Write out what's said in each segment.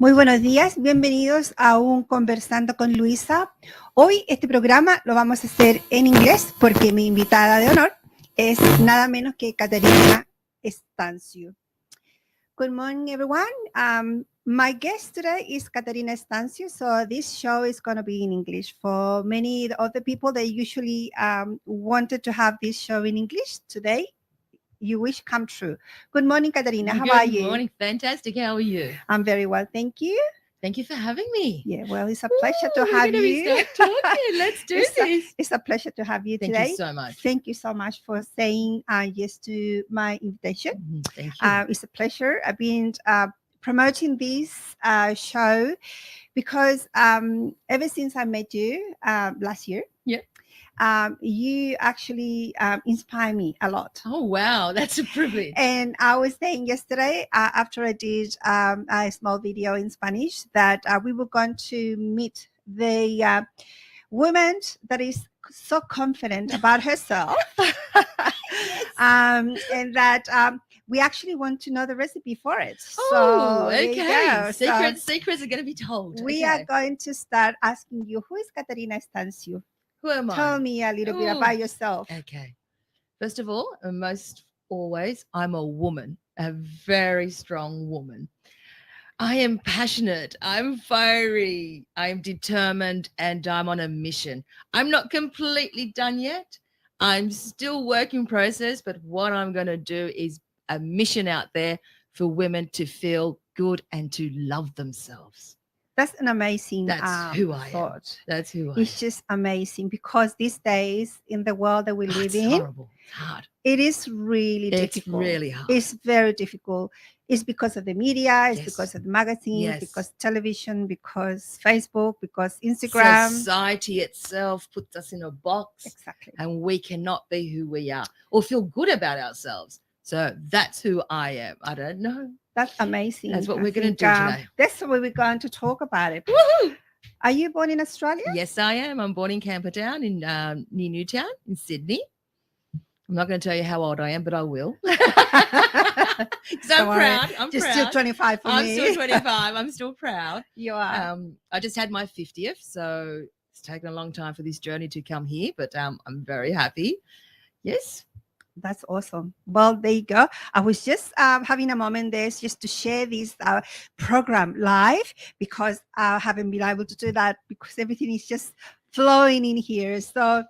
Muy buenos días, bienvenidos a un Conversando con Luisa. Hoy este programa lo vamos a hacer en inglés porque mi invitada de honor es nada menos que Katarina Stanciu. Good morning, everyone. My guest today is Katarina Stanciu, so this show is going to be in English. For many other people that usually wanted to have this show in English today, you wish come true. Good morning, Katarina. How are you? Good morning. Fantastic. How are you? I'm very well, thank you. Thank you for having me. Yeah, well, it's a pleasure to have you. We're going to start talking. Let's do this. It's a pleasure to have you today. Thank you so much. Thank you so much for saying yes to my invitation. Thank you. It's a pleasure. I've been promoting this show because ever since I met you last year, you actually inspire me a lot. Oh, wow. That's a privilege. And I was saying yesterday, after I did a small video in Spanish, that we were going to meet the woman that is so confident about herself. And that we actually want to know the recipe for it. Oh, so, okay. Secrets are going to be told. We are going to start asking you, who is Katarina Stanciu? Who am I? Tell me a little bit about yourself. Okay. First of all, and most always, I'm a woman, a very strong woman. I am passionate. I'm fiery. I'm determined, and I'm on a mission. I'm not completely done yet. I'm still work in process, but what I'm going to do is a mission out there for women to feel good and to love themselves. That's an amazing That's who I thought. am. That's who I am. It's just amazing because these days in the world that we live in, horrible. It's hard. It is really difficult. It's really hard. It's very difficult. It's because of the media, it's Yes. because of the magazines, Yes. because television, because Facebook, because Instagram. Society itself puts us in a box. Exactly. And we cannot be who we are or feel good about ourselves. So that's who I am. I don't know. That's amazing. That's what we're going to do today. That's what we're going to talk about it. Woohoo! Are you born in Australia? Yes, I am. I'm born in Camperdown in near Newtown in Sydney. I'm not going to tell you how old I am, but I will. Because I'm proud. I'm just proud. still 25 for me. I'm still 25. I'm still proud. You are. I just had my 50th, so it's taken a long time for this journey to come here, but I'm very happy. Yes. That's awesome. Well, there you go. I was just having a moment there just to share this program live because I haven't been able to do that because everything is just flowing in here. So,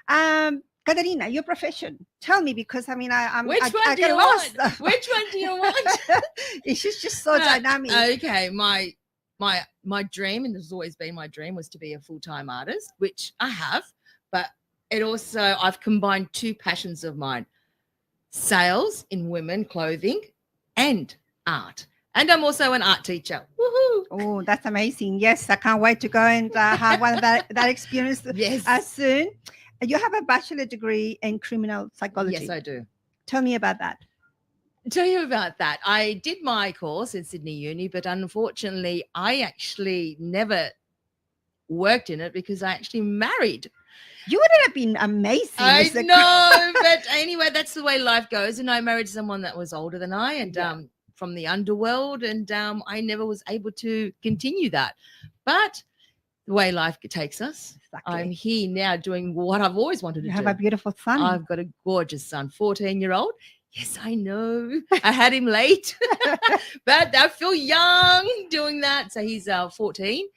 Katarina, your profession. Tell me because I get lost. Which one do you want? It's just so dynamic. Okay, my dream, and this has always been my dream, was to be a full-time artist, which I have, but it also I've combined two passions of mine. Sales in women clothing and art. And I'm also an art teacher. Woohoo! Oh, that's amazing. Yes, I can't wait to go and have one of that experience soon. You have a bachelor degree in criminal psychology. Yes, I do. Tell me about that. Tell you about that. I did my course in Sydney Uni, but unfortunately, I actually never worked in it because I actually married. You would have been amazing. I know, but anyway, that's the way life goes. And I married someone that was older than I and from the underworld, and I never was able to continue that. But the way life takes us, exactly. I'm here now doing what I've always wanted to do. You have a beautiful son. I've got a gorgeous son, 14-year-old. Yes, I know. I had him late, but I feel young doing that. So he's 14.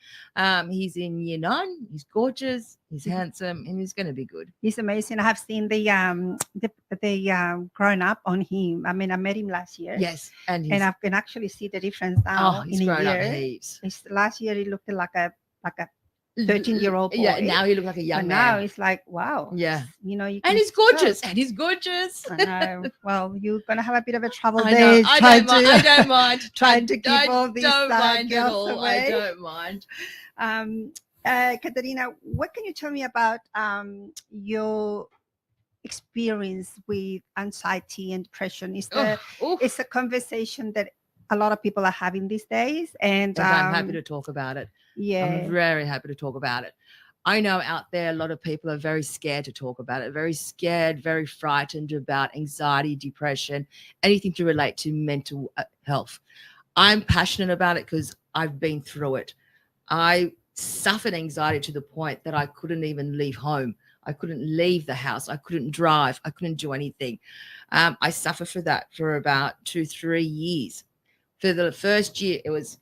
He's in year 9. He's gorgeous. He's handsome, and he's going to be good. He's amazing. I have seen the grown up on him. I mean, I met him last year. Yes, and I can actually see the difference now he's in a grown up year. heaps. Last year he looked like a 13-year-old boy. Yeah, now he looks like a young but man. now it's like, wow. Yeah. You know, you And can he's gorgeous. tell. And he's gorgeous. I know. Well, you're gonna have a bit of a trouble I there. know. I don't mind. Trying to keep all these don't mind at girls all. away. I don't mind. Katarina, what can you tell me about your experience with anxiety and depression? It's a conversation that a lot of people are having these days, and I'm happy to talk about it. Yeah, I'm very happy to talk about it. I know out there a lot of people are very scared to talk about it, very scared, very frightened about anxiety, depression, anything to relate to mental health. I'm passionate about it because I've been through it. I suffered anxiety to the point that I couldn't even leave home. I couldn't leave the house. I couldn't drive. I couldn't do anything. I suffered for that for about 2-3 years. For the first year, it was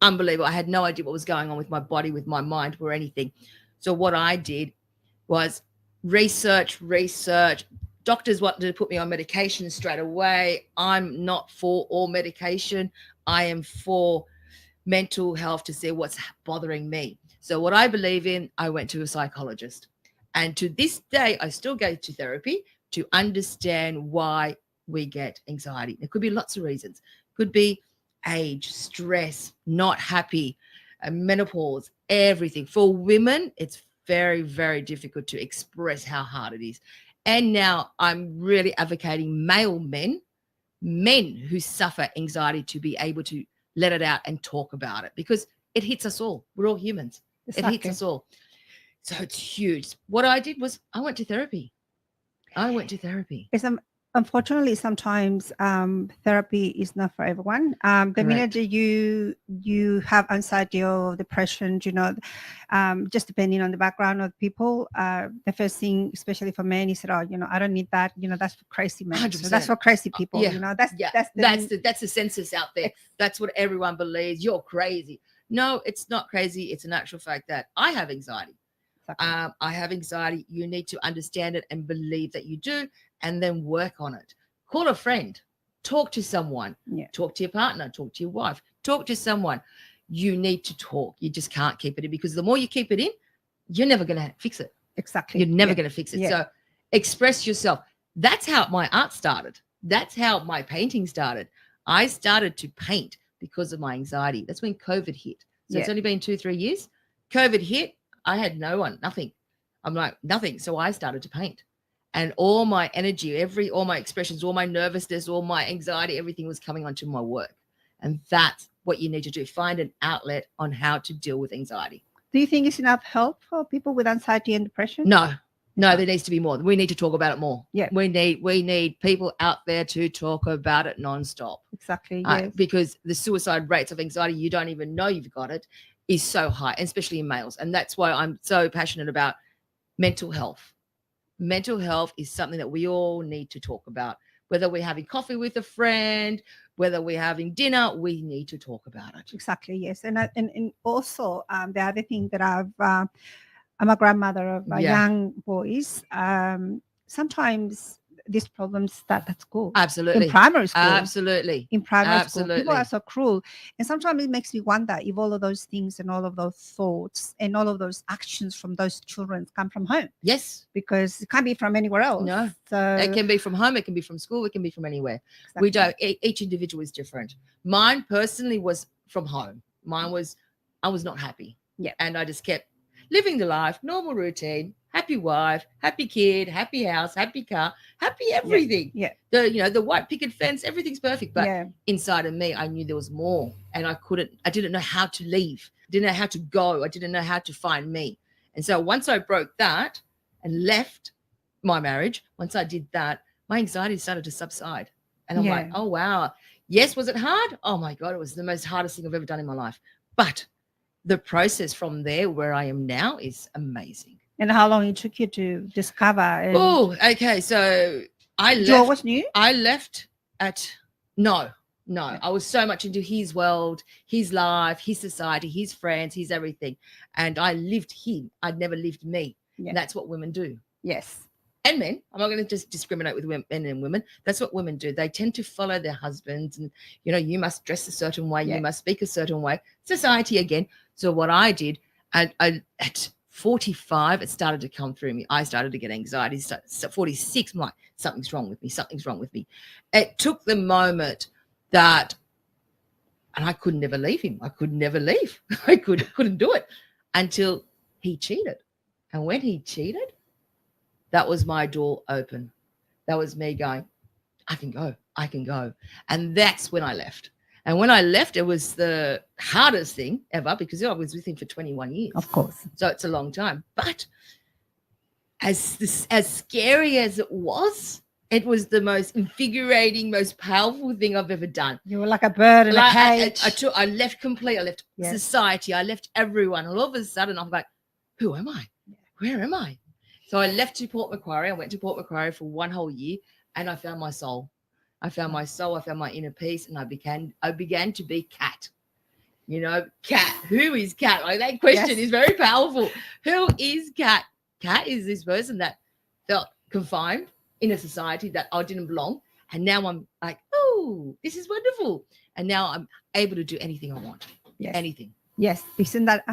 unbelievable. I had no idea what was going on with my body, with my mind, or anything. So what I did was research. Doctors wanted to put me on medication straight away. I'm not for all medication. I am for mental health to see what's bothering me. So what I believe in, I went to a psychologist. And to this day, I still go to therapy to understand why we get anxiety. There could be lots of reasons. Could be age, stress, not happy, menopause, everything. For women, it's very, very difficult to express how hard it is. And now I'm really advocating male men who suffer anxiety to be able to let it out and talk about it, because it hits us all. We're all humans. Exactly. It hits us all. So it's huge. What I did was I went to therapy. Unfortunately, sometimes therapy is not for everyone. The minute you have anxiety or depression, just depending on the background of people, the first thing, especially for men, is I don't need that. That's for crazy men. So that's for crazy people. Yeah. That's the census out there. That's what everyone believes. You're crazy. No, it's not crazy. It's an actual fact that I have anxiety. Exactly. I have anxiety. You need to understand it and believe that you do, and then work on it. Call a friend, talk to someone, talk to your partner, talk to your wife, talk to someone. You need to talk. You just can't keep it in, because the more you keep it in, you're never going to fix it. Exactly. You're never going to fix it. So express yourself. That's how my art started. That's how my painting started. I started to paint because of my anxiety. That's when COVID hit. So it's only been 2-3 years. COVID hit. I had nothing. I'm like, nothing. So I started to paint. And all my energy, all my expressions, all my nervousness, all my anxiety, everything was coming onto my work. And that's what you need to do. Find an outlet on how to deal with anxiety. Do you think it's enough help for people with anxiety and depression? No, there needs to be more. We need to talk about it more. Yeah. We need people out there to talk about it nonstop. Exactly. Yes. Because the suicide rates of anxiety, you don't even know you've got it, is so high, especially in males. And that's why I'm so passionate about mental health. Mental health is something that we all need to talk about. Whether we're having coffee with a friend, whether we're having dinner, we need to talk about it. Exactly, yes. And also the other thing that I'm a grandmother of young boys. Sometimes these problems start at school. Absolutely. In primary school. Absolutely. In primary school. People are so cruel. And sometimes it makes me wonder if all of those things and all of those thoughts and all of those actions from those children come from home. Yes. Because it can't be from anywhere else. No. So it can be from home. It can be from school. It can be from anywhere. Exactly. We don't. Each individual is different. Mine personally was from home. I was not happy. Yeah. And I just kept living the life, normal routine, happy wife, happy kid, happy house, happy car, happy everything. Yeah. The white picket fence, everything's perfect. But inside of me, I knew there was more, and I didn't know how to leave. I didn't know how to go. I didn't know how to find me. And so once I broke that and left my marriage, once I did that, my anxiety started to subside. And I'm like, oh, wow. Yes, was it hard? Oh, my God, it was the most hardest thing I've ever done in my life. But the process from there where I am now is amazing. And how long it took you to discover? Oh, okay. So You always knew? I left at no. I was so much into his world, his life, his society, his friends, his everything. And I lived him. I'd never lived me. Yeah. And that's what women do. Yes. And men. I'm not going to just discriminate with men and women. That's what women do. They tend to follow their husbands and, you must dress a certain way. Yeah. You must speak a certain way. Society again. So what I did, I at 45, it started to come through me. I started to get anxiety. 46, I'm like, something's wrong with me. Something's wrong with me. It took the moment that, and I could never leave him. I could never leave. I couldn't do it until he cheated. And when he cheated, that was my door open. That was me going, I can go. And that's when I left. And when I left, it was the hardest thing ever because I was with him for 21 years. Of course. So it's a long time. But as scary as it was the most invigorating, most powerful thing I've ever done. You were like a bird in a cage. I left completely. I left society. I left everyone. And all of a sudden, I'm like, who am I? Where am I? So I left to Port Macquarie. I went to Port Macquarie for 1 whole year, and I found my soul. I found my soul. I found my inner peace, and I began to be Kat. Kat. Who is Kat? Like that question is very powerful. Who is Kat? Kat is this person that felt confined in a society that I didn't belong. And now I'm like, oh, this is wonderful. And now I'm able to do anything I want. Yes. Anything. Yes. Isn't that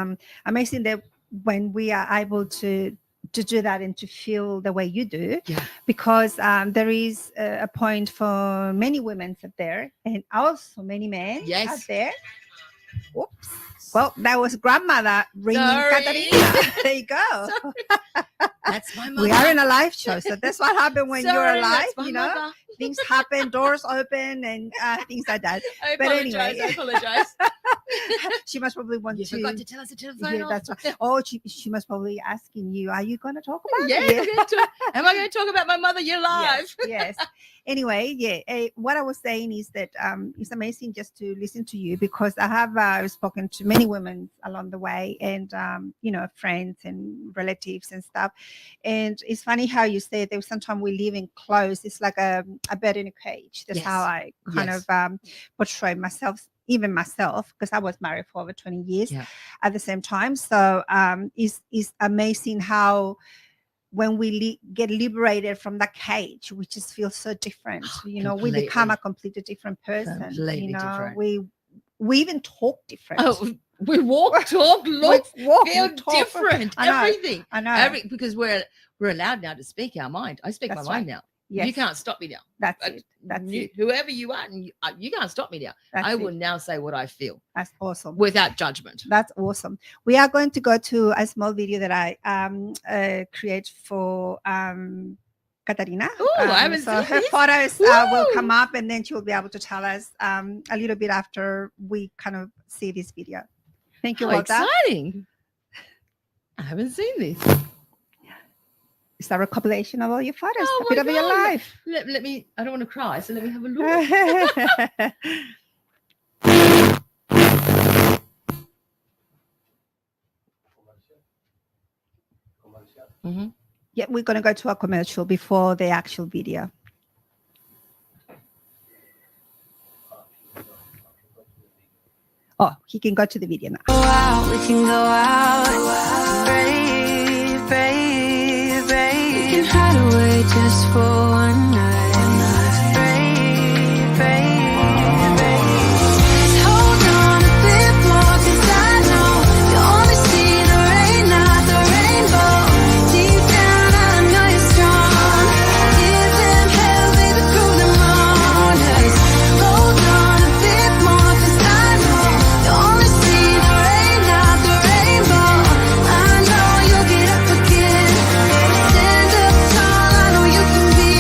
amazing that when we are able to do that and to feel the way you do, because there is a point for many women out there and also many men out there. Oops. Well, that was grandmother ringing Katarina. There you go. That's my mother. We are in a live show, so that's what happens when you're alive. Mother. Things happen, doors open, and things like that. I apologize. She must probably want you to. Forgot to tell us to turn the phone off. That's right. Oh, she must probably asking you, are you going to talk about it? Am I going to talk about my mother? You're live. Yes. Anyway, what I was saying is that it's amazing just to listen to you because I have spoken to many women along the way and, friends and relatives and stuff. And it's funny how you say that sometimes we live in clothes. It's like a bird in a cage. That's how I kind of portray myself, even myself, because I was married for over 20 years at the same time. So it's amazing how when we get liberated from the cage, we just feel so different. We become a completely different person. Different. We even talk different. Oh, we walk, talk, look, feel different. Everything. I know. Because we're allowed now to speak our mind. I speak my mind now. Yes. You can't stop me now. That's it. Whoever you are, and you can't stop me now. I will now say what I feel. That's awesome. Without judgment. That's awesome. We are going to go to a small video that I create for Katarina. Oh, I haven't seen her this. photos will come up, and then she will be able to tell us a little bit after we kind of see this video. Thank you, Walter. Exciting. I haven't seen this. It's a compilation of all your photos, a bit of your life. Let me, I don't want to cry, so let me have a look. Yeah, we're going to go to a commercial before the actual video. Oh, he can go to the video now. Wow, we can go out, brave, brave, brave. We can hide away just for one night. Brave, brave, brave. Just hold on a bit more, 'cause I know you only see the rain, not the rainbow. Deep down, I know you're strong. Give them hell, baby, prove them wrong. Just hold on a bit more, 'cause I know you only see the rain, not the rainbow. I know you'll get up again. Stand up tall, I know you can be.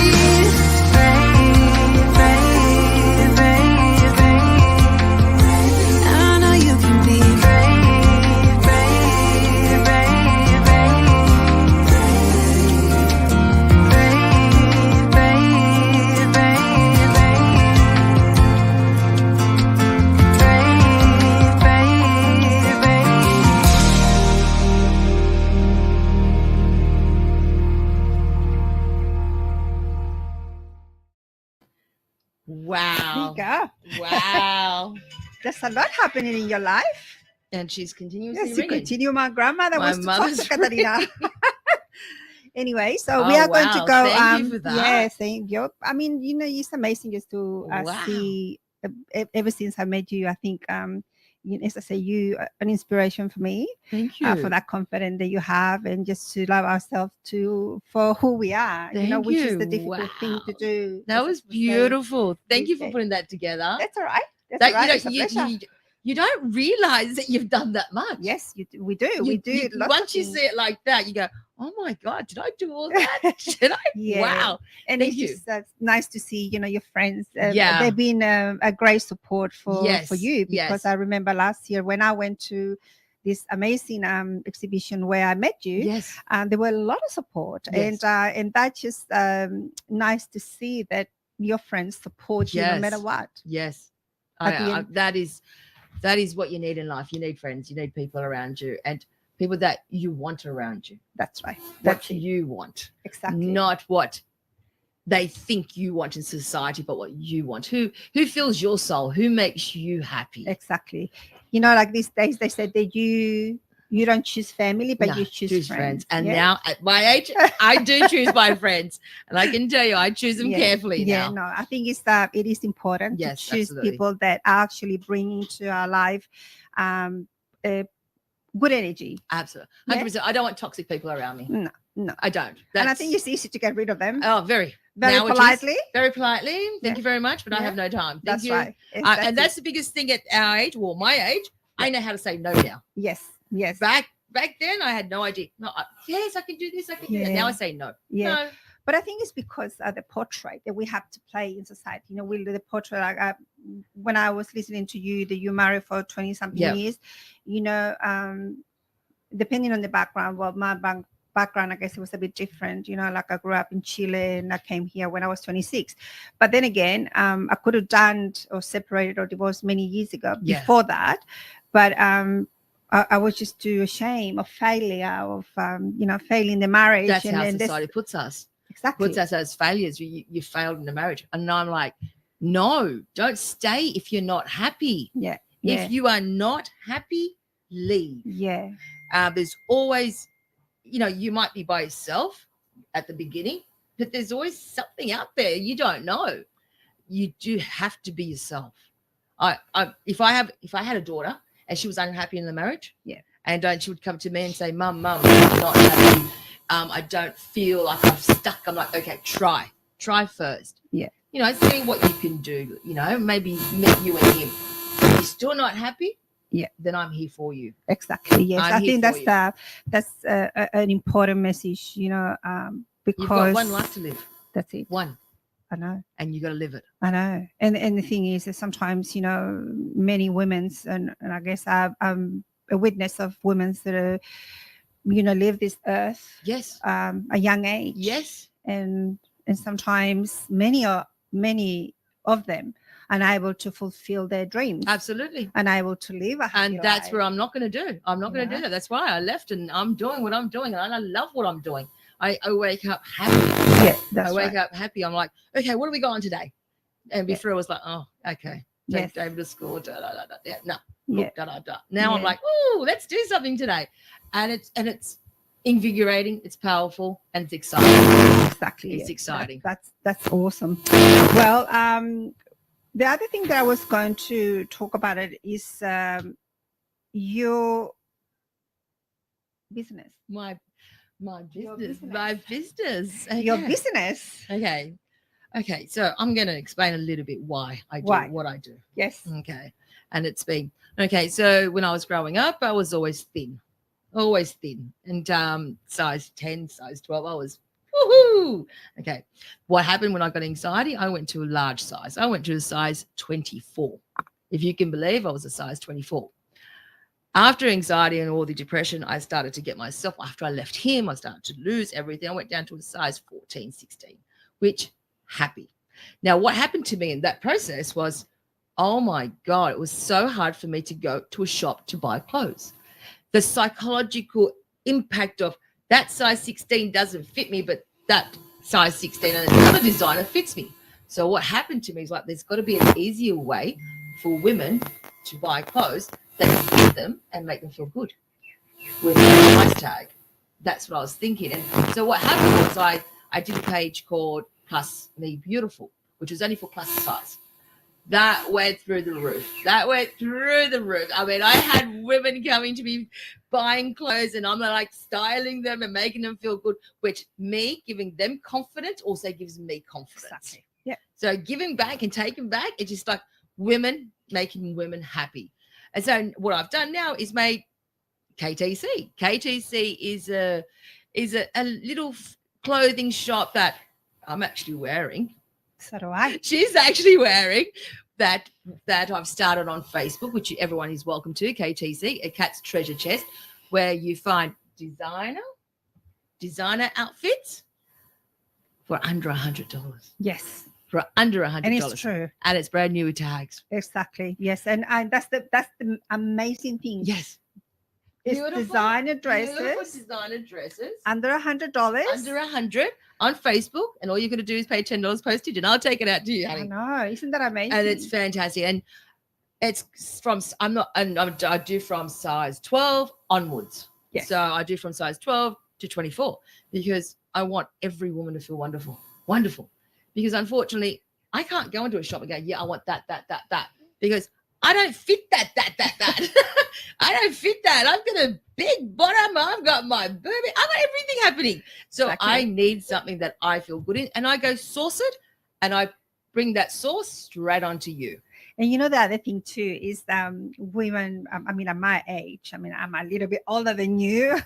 There you Wow. go. Wow. There's a lot happening in your life. And she's continuously Yes, you ringing. continue. My grandmother My wants to talk mother's to Katarina. Anyway, so we Oh, are going to wow. go. Thank you for that. Yes, thank you. I mean, it's amazing just to Wow. see. Ever since I met you, I think, as I say, you are an inspiration for me. Thank you. For that confidence that you have, and just to love ourselves for who we are. Thank which is you. the difficult thing Wow. to do. That as was we say. beautiful. Thank you for Okay. putting that together. That's all right. That's That all right. you It's a know, pleasure. you don't realize that you've done that much. Yes, we do. We do. Lots of Once you things. see it like that, you go, "Oh my God, did I do all that? Did I? Yeah. Wow!" And Thank it's you. just nice to see, your friends. Yeah. They've been a great support for Yes, you, because yes. I remember last year when I went to this amazing exhibition where I met you. Yes, There were a lot of support, Yes. and that's just nice to see that your friends support you no matter Yes. what. yes. At the end. That is what you need in life. You need friends. You need people around you, and people that you want around you. That's right. What That's it. you want, Exactly. not what they think you want in society, but what you want. Who fills your soul? Who makes you happy? Exactly. Like these days they said that you don't choose family, but No, you choose friends. And Yeah? now at my age, I do choose my friends, and I can tell you, I choose them carefully Yeah, now. no, I think it is important Yes, to choose absolutely. people that actually bring into our life good energy. Absolutely, Yeah? 100%. I don't want toxic people around me. No. I don't. And I think it's easy to get rid of them very very now it is. politely. Very politely. Thank Yeah. you very much, but I Yeah. have no time. Thank That's you. right. And that's the biggest thing at our age, well, my age. I know how to say no now. Yes. Back then, I had no idea. No, yes, I can do this. I can do that. Yeah. Now I say no. Yeah. No. But I think it's because the portrait that we have to play in society. The portrait. Like when I was listening to you, that you married for 20-something Yeah. years. Depending on the background. Well, my background, I guess it was a bit different. Like I grew up in Chile and I came here when I was 26. But then again, I could have done or separated or divorced many years ago Yeah. before that. But I was just too ashamed of failure, of failing the marriage. That's and how this- society puts us. Exactly. Puts us as failures. You failed in the marriage. And I'm like, no, don't stay if you're not happy. Yeah. If you are not happy, leave. Yeah. There's always, you might be by yourself at the beginning, but there's always something out there you don't know. You do have to be yourself. If I had a daughter and she was unhappy in the marriage, and she would come to me and say, Mum, I'm not happy. I don't feel like I'm stuck. I'm like, okay, try first. Yeah. See what you can do. Maybe meet you and him. If you're still not happy, then I'm here for you. Exactly. Yes, I'm I here think for that's an important message. Because You've got one life to live. That's it. One. I know. And you got to live it. I know. And the thing is that sometimes many women's and I guess I'm a witness of women's that are leave this earth. Yes. A young age. Yes. And sometimes many of them unable to fulfill their dreams. Absolutely. Unable to live a happy And that's life. where I'm not going to do. I'm not going to do that. That's why I left, and I'm doing what I'm doing, and I love what I'm doing. I wake up happy. Yeah, that's I wake right. up happy. I'm like, okay, what are we going today? And before I was like, oh, okay. Take Yes. David to school. Da, da, da, da. Yeah, no. Yeah. Da, da, da. Now I'm Yeah. like, oh, let's do something today. And it's invigorating, it's powerful, and it's exciting. Exactly. It's exciting. That's awesome. Well, the other thing that I was going to talk about it is your business. My Your business. business. My business. Okay. Your business. Okay. So I'm going to explain a little bit why I do Why? what I do. Yes. Okay. And it's been okay. So when I was growing up, I was always thin. And size 10, size 12, I was woohoo. Okay. What happened when I got anxiety? I went to a large size. I went to a size 24. If you can believe, I was a size 24. After anxiety and all the depression, I started to get myself, after I left him, I started to lose everything. I went down to a size 14, 16, which happy. Now, what happened to me in that process was, oh my God, it was so hard for me to go to a shop to buy clothes. The psychological impact of that size 16 doesn't fit me, but that size 16 and another designer fits me. So what happened to me is like, there's got to be an easier way for women to buy clothes that fit them and make them feel good with a price tag. That's what I was thinking. And so what happened was I did a page called Plus Me Beautiful, which was only for plus size. That went through the roof. I mean, I had women coming to me buying clothes, and I'm like styling them and making them feel good, which me giving them confidence also gives me confidence. Exactly. Yeah. So giving back and taking back, it's just like women making women happy. And so what I've done now is made KTC. KTC is a little clothing shop that I'm actually wearing. So do I. She's actually wearing that I've started on Facebook, which everyone is welcome to. KTC, a Cat's Treasure Chest, where you find designer outfits for under $100. Yes. For under $100, And it's true. and it's brand new with tags. Exactly. Yes. And that's the amazing thing. Yes, It's beautiful designer beautiful dresses designer dresses under $100. under 100 on Facebook, and all you're going to do is pay $10 postage, and I'll take it out to you, I honey. know. Isn't that amazing? And it's fantastic. And it's from I do from size 12 onwards. Yes. So I do from size 12 to 24 because I want every woman to feel wonderful. Because unfortunately, I can't go into a shop and go, yeah, I want that, because I don't fit that. I don't fit that. I've got a big bottom. I've got my booby. I've got everything happening. So Exactly. I need something that I feel good in, and I go source it, and I bring that source straight onto you. And you know, the other thing too is women, I mean, at my age, I mean, I'm a little bit older than you.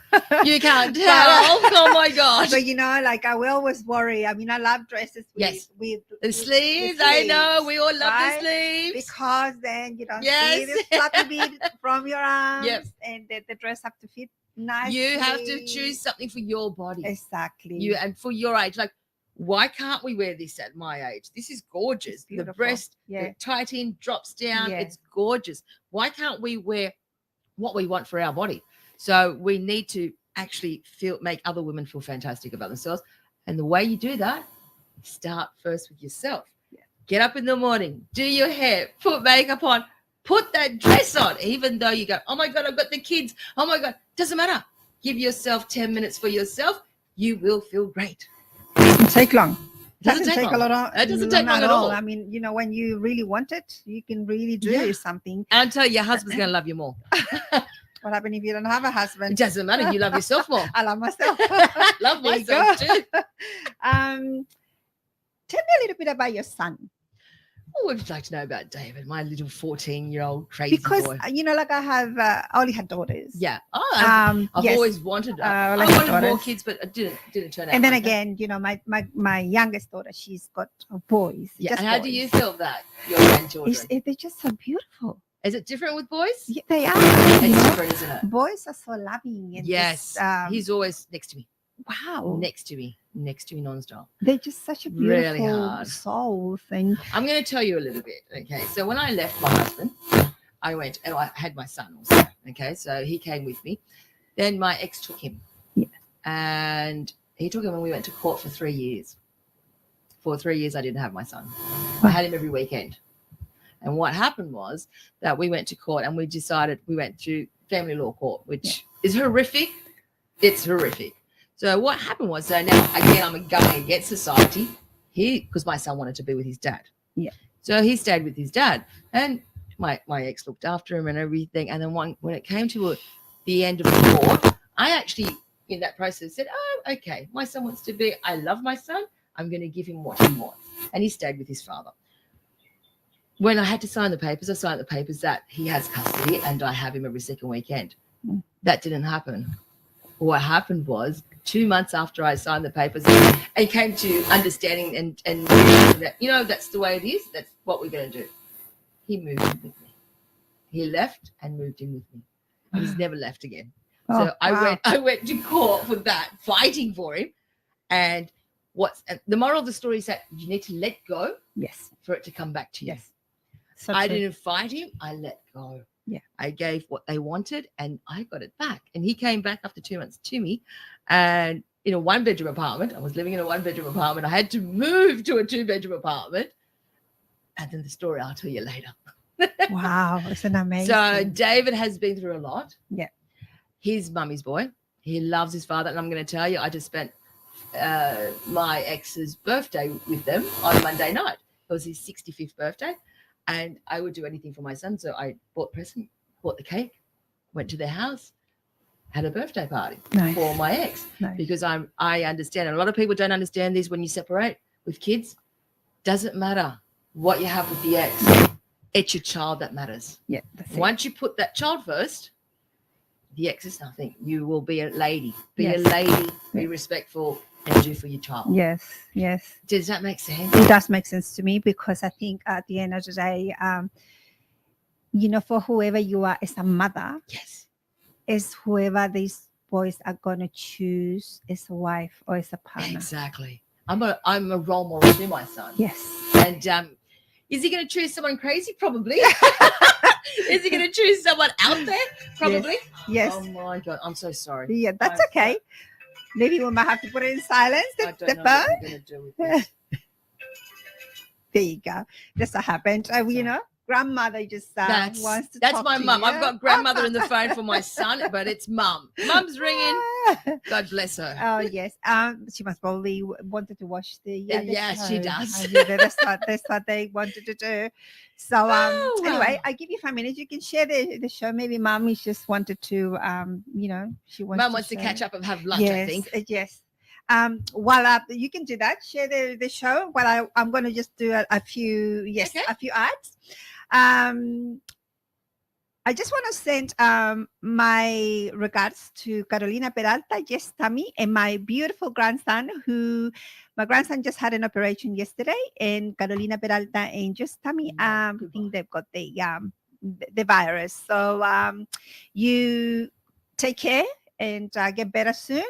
You can't tell. Oh my gosh. But you know, like I will always worry. I mean, I love dresses with, Yes. with The sleeves, I know. We all love right? the sleeves. because then you don't Yes. see the fluffy bit from your arms, Yep. and the dress have to fit nicely. You have to choose something for your body. Exactly. You and for your age. Like, why can't we wear this at my age? This is gorgeous. It's The beautiful. breast, Yeah. the tighting drops down. Yeah. It's gorgeous. Why can't we wear what we want for our body? So we need to actually make other women feel fantastic about themselves. And the way you do that, start first with yourself. Yeah. Get up in the morning, do your hair, put makeup on, put that dress on, even though you go, oh my God, I've got the kids. Oh my God, doesn't matter. Give yourself 10 minutes for yourself. You will feel great. Doesn't take long. Doesn't take take long. a lot of. It doesn't take long at all. I mean, you know, when you really want it, you can really do Yeah. something. And I'll tell you, your husband's going to love you more. What happens if you don't have a It husband? doesn't matter. You love yourself more. I love myself. Love There you myself go. too. Tell me a little bit about your son, What would you like to know about David, my little 14-year-old crazy because boy? you know, like I only had daughters. Yeah. Oh, I've yes. always wanted. I like wanted more daughters. kids, but it didn't turn out. And then like that. again, you know, my youngest daughter, she's got boys. Yeah. just And how do boys. you feel that your grandchildren? They're just so beautiful. Is it different with boys? Yeah, they are. It's you know? different, isn't it? Boys are so loving. And Yes. just, He's always next to me. wow. Next to me nonstop. They're just such a Really beautiful hard. souls. And I'm going to tell you a little bit. Okay. So when I left my husband, I went and I had my son also. Okay. So he came with me. Then my ex took him. Yeah. And he took him and we went to court for 3 years. For 3 years, I didn't have my son. I had him every weekend. And what happened was that we went to court and we went to family law court, which is horrific. It's horrific. So what happened was, so now again, I'm going against society. Because my son wanted to be with his dad. Yeah. So he stayed with his dad, and my ex looked after him and everything. And then when it came to the end of the court, I actually, in that process, said, oh, okay, my son wants to be, I love my son. I'm going to give him what he wants. And he stayed with his father. When I had to sign the papers, I signed the papers that he has custody and I have him every second weekend. Mm. That didn't happen. What happened was 2 months after I signed the papers and came to understanding and that, you know, that's the way it is. That's what we're going to do. He moved in with me. He left and moved in with me. And he's never left again. Oh, So wow. I went to court for that, fighting for him. And the moral of the story is that you need to let go yes, for it to come back to you. yes. So I true. didn't fight him. I let go. Yeah. I gave what they wanted and I got it back. And he came back after 2 months to me and in a 1-bedroom apartment. I was living in a 1-bedroom apartment. I had to move to a 2-bedroom apartment. And then the story I'll tell you later. Wow, isn't amazing? So David has been through a lot. Yeah. He's mummy's boy. He loves his father. And I'm going to tell you, I just spent my ex's birthday with them on Monday night. It was his 65th birthday. And I would do anything for my son. So I bought present, bought the cake, went to their house, had a birthday party Nice. for my ex. Nice. Because I understand. And a lot of people don't understand this when you separate with kids. Doesn't matter what you have with the ex. It's your child that matters. Yeah, that's it. Once you put that child first, the ex is nothing. You will be a lady. Be Yes. a lady. Be Yeah. respectful and do for your child. Yes, yes. Does that make sense? It does make sense to me because I think at the end of the day, for whoever you are as a mother, Yes. is whoever these boys are going to choose as a wife or as a partner. Exactly. I'm a role model to my son. Yes. And is he going to choose someone crazy? Probably. Is he going to choose someone out there? Probably. Yes. Oh my God. I'm so sorry. Yeah, that's I'm okay. Maybe we might have to put it in silence. I The don't know what phone. I'm going to do with this. There you go. That's what happened. Grandmother just wants to That's talk my to mum. you. I've got grandmother in the phone for my son, but it's mum. Mum's ringing. God bless her. Oh yes. She must probably wanted to watch the Yes, she show. does. Yeah, that's what they wanted to do. So Oh, anyway, wow. I give you 5 minutes. You can share the show. Maybe mom is just wanted to she wants Mum wants to share. catch up and have lunch, Yes, I think. yes. While you can do that, share the show. While I'm going to just do a few Okay. a few ads. I just want to send my regards to Carolina Peralta, Yes Tammy, and my beautiful grandson, my grandson just had an operation yesterday, and Carolina Peralta and Just Tammy, I think they've got the virus. So you take care and get better soon.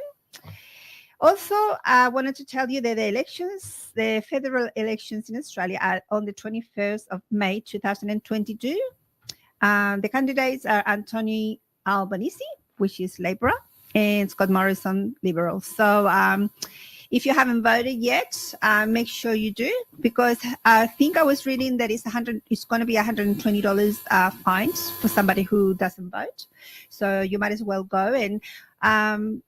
Also, I wanted to tell you that the federal elections in Australia are on the 21st of May, 2022. The candidates are Anthony Albanese, which is Labor, and Scott Morrison, Liberal. So if you haven't voted yet, make sure you do, because I think I was reading that it's going to be $120 fines for somebody who doesn't vote. So you might as well go. And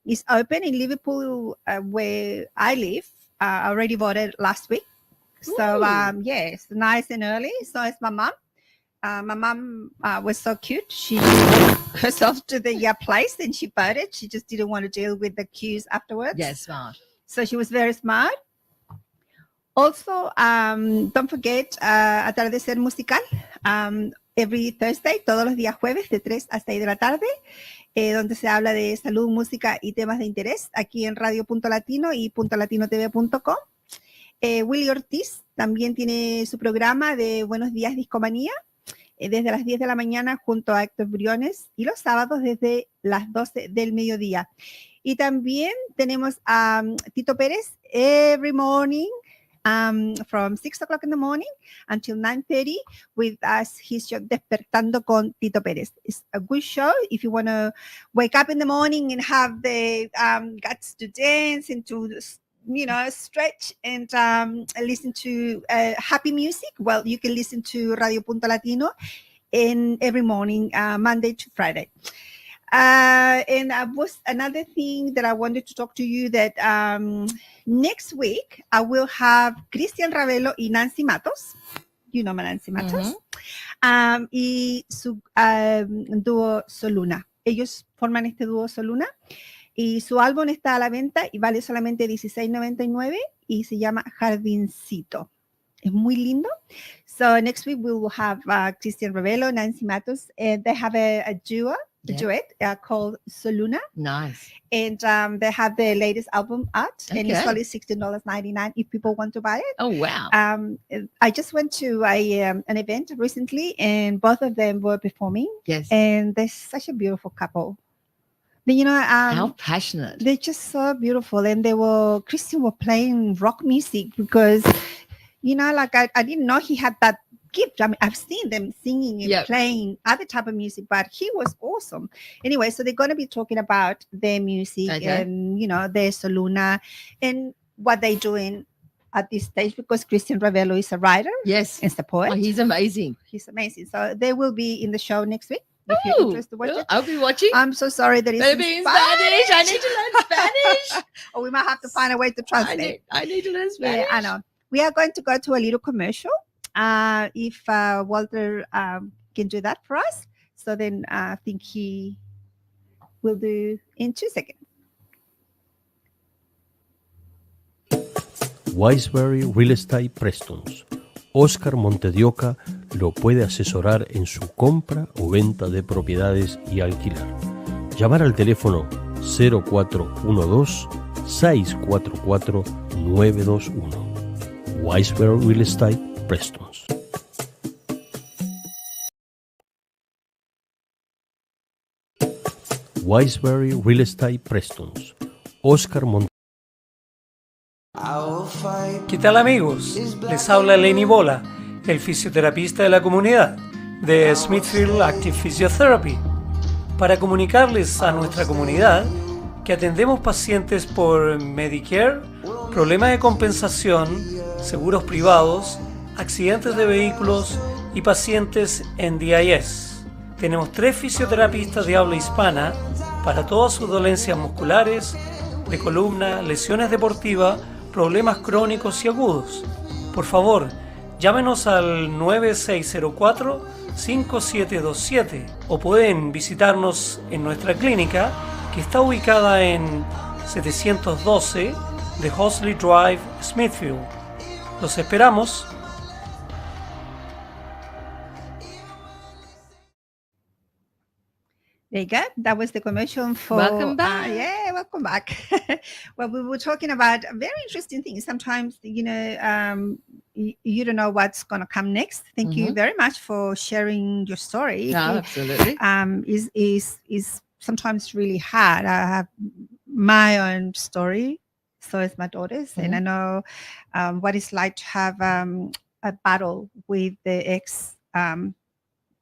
it's open in Liverpool, where I live. I already voted last week. So yes, nice and early. So it's my mum. My mum was so cute. She took herself to the place and she voted. She just didn't want to deal with the queues afterwards. Yeah, smart. So she was very smart. Also, don't forget Atardecer Musical. Every Thursday, todos los días jueves, de 3 a 6 de la tarde, donde se habla de salud, música y temas de interés, aquí en Radio.Latino y .latinotv.com. Willy Ortiz también tiene su programa de Buenos Días Discomanía, desde las 10 de la mañana junto a Héctor Briones, y los sábados desde las 12 del mediodía. Y también tenemos a Tito Pérez every morning from 6 o'clock in the morning until 9:30 with us, his show Despertando con Tito Pérez. It's a good show if you want to wake up in the morning and have the guts to dance and to stretch and listen to happy music. Well, you can listen to Radio.Latino every morning, Monday to Friday. And was another thing that I wanted to talk to you that next week I will have Cristian Ravelo y Nancy Matos. You know Nancy Matos. Y su dúo Soluna. Ellos forman este dúo Soluna. Y su álbum está a la venta y vale solamente $16.99 y se llama Jardincito. Es muy lindo. So next week we will have Cristian Ravelo, Nancy Matos, and they have a duet called Soluna. Nice. And they have their latest album out, and it's Okay. only $16.99 if people want to buy it. Oh, wow. I just went to an event recently, and both of them were performing, Yes. and they're such a beautiful couple. How passionate. They're just so beautiful. And Christian were playing rock music because, I didn't know he had that gift. I mean, I've seen them singing and Yep. playing other type of music, but he was awesome. Anyway, so they're going to be talking about their music Okay. and, their Soluna and what they're doing at this stage, because Christian Ravello is a writer Yes. and a poet. Oh, he's amazing. He's amazing. So they will be in the show next week if you're Ooh, interested to watch it. I'll be watching. I'm so sorry that it's Better be in Spanish. I need to learn Spanish. Or we might have to find a way to translate. I need to learn Spanish. Yeah, I know. We are going to go to a little commercial. If Walter can do that for us. So then I think he will do in 2 seconds. Wiseberry Real Estate Prestons. Oscar Montedioca lo puede asesorar en su compra o venta de propiedades y alquilar. Llamar al teléfono 0412-644-921. Wiseberry Real Estate Prestons. Wiseberry Real Estate Prestons. Oscar Montedioca. ¿Qué tal, amigos? Les habla Lenny Bola, el fisioterapista de la comunidad de Smithfield Active Physiotherapy, para comunicarles a nuestra comunidad que atendemos pacientes por Medicare, problemas de compensación, seguros privados, accidentes de vehículos y pacientes en DIS. Tenemos 3 fisioterapistas de habla hispana para todas sus dolencias musculares, de columna, lesiones deportivas, problemas crónicos y agudos. Por favor, llámenos al 9604-5727 o pueden visitarnos en nuestra clínica, que está ubicada en 712 de Hosley Drive, Smithfield. Los esperamos. There you go. That was the commercial for. Welcome back. Welcome back. Well, we were talking about very interesting things. Sometimes, you don't know what's going to come next. Thank you very much for sharing your story. No, absolutely. Is sometimes really hard. I have my own story, so is my daughter's, and I know what it's like to have a battle with the ex.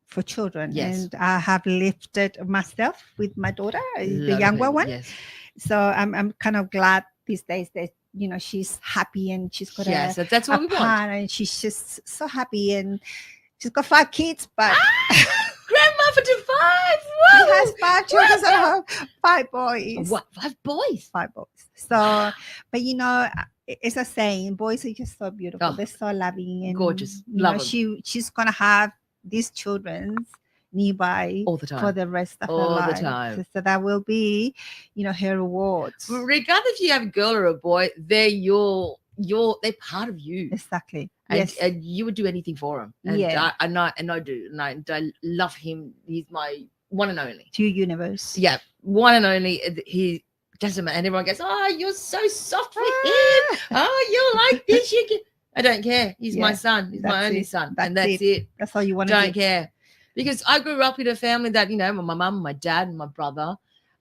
For children, Yes. and I have lived it myself with my daughter, the younger one. Yes. So I'm kind of glad these days that she's happy and she's got Yes, a that's what we want. partner, and she's just so happy, and she's got 5 kids, but Grandmother to 5. she Whoa. has 5 children at home, 5 boys. What? 5 boys? 5 boys. So, but it's a saying, boys are just so beautiful. Oh, They're so loving and gorgeous. Love 'em. She's gonna have these children nearby All the time. for the rest of her All the life. time. So that will be, her rewards. Regardless if you have a girl or a boy, they're they're part of you. Exactly. And, Yes. and you would do anything for him. And Yeah. I do. And I love him. He's my one and only. To universe. Yeah, one and only. He doesn't matter. And everyone goes, "Oh, you're so soft with him. Oh, you're like this. You can." I don't care. He's my Yeah, son. He's my that's only it. son. That's And that's it. it. That's all you want to Don't do. care. Because I grew up in a family that, my mum, my dad, and my brother,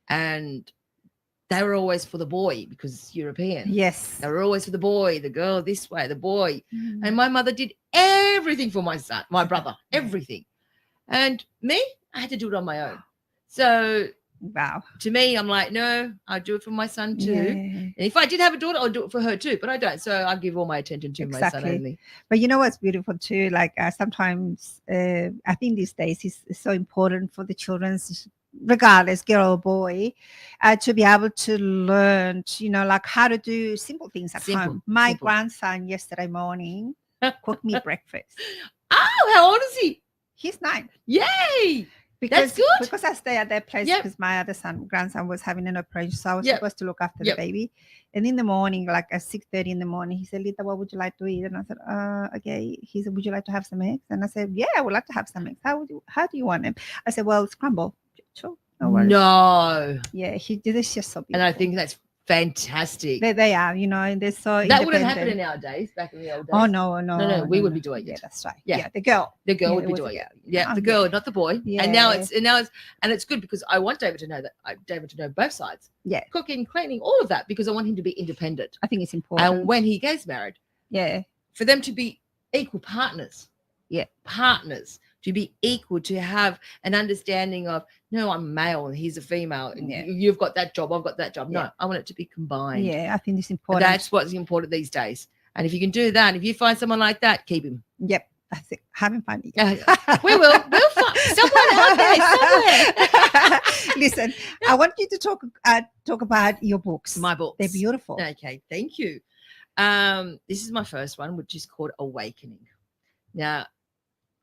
and they were always for the boy because it's European. Yes. They were always for the boy, the girl this way, the boy. Mm. And my mother did everything for my son, my brother, everything. And me, I had to do it on my own. So Wow. to me, I'm like, no, I do it for my son too. Yeah. And if I did have a daughter, I'll do it for her too. But I don't. So I give all my attention to my son Exactly. only. But you know what's beautiful too? Like sometimes I think these days it's so important for the children, regardless, girl or boy, to be able to learn, like how to do simple things at Simple, home. My simple. grandson yesterday morning cooked me breakfast. Oh, how old is he? He's 9. Yay! Because, good. Because I stay at their place Yep. because my other grandson was having an operation. So I was Yep. supposed to look after Yep. the baby. And in the morning, like at 6:30 in the morning, he said, Lita, what would you like to eat? And I said, okay. He said, would you like to have some eggs? And I said, yeah, I would like to have some eggs. How do you want them? I said, well, scramble. Sure. No worries. No. Yeah, he did. It's just so beautiful. And I think that's fantastic. they are, and they're so That wouldn't happen independent. in our days, back in the old days. Oh, no. No, we would be doing Yeah, it. that's right. Yeah. Yeah, the girl. The girl Yeah, would it be was a doing it. girl. Yeah, Oh, the yeah. girl, not the boy. And now Yeah. it's good because I want David to know that David to know both sides. Yeah. Cooking, cleaning, all of that, because I want him to be independent. I think it's important. And when he gets married, yeah. for them to be equal partners. partners, to be equal, to have an understanding of, no, I'm male and he's a female, and Yeah. you've got that job, I've got that job. Yeah. No, I want it to be combined. Yeah, I think it's And important. that's what's important these days. And if you can do that, if you find someone like that, keep him. Yep, that's it. Having fun. We will. We'll find someone out there somewhere. Listen, I want you to talk about your books. My books. They're beautiful. Okay, thank you. This is my first one, which is called Awakening. Now,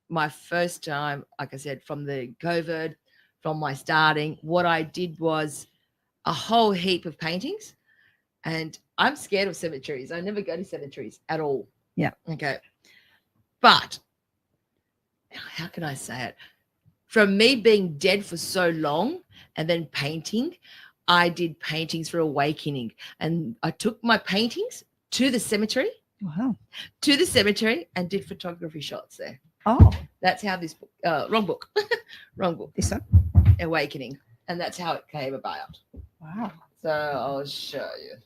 my first time, like I said, from the COVID, from my starting, what I did was a whole heap of paintings. And I'm scared of cemeteries. I never go to cemeteries at all. Yeah. Okay. But how can I say it? From me being dead for so long and then painting, I did paintings for awakening. And I took my paintings to the cemetery, Wow. and did photography shots there. Oh, That's how this book, wrong book, this one. Awakening. And that's how it came about. Wow. So I'll show you.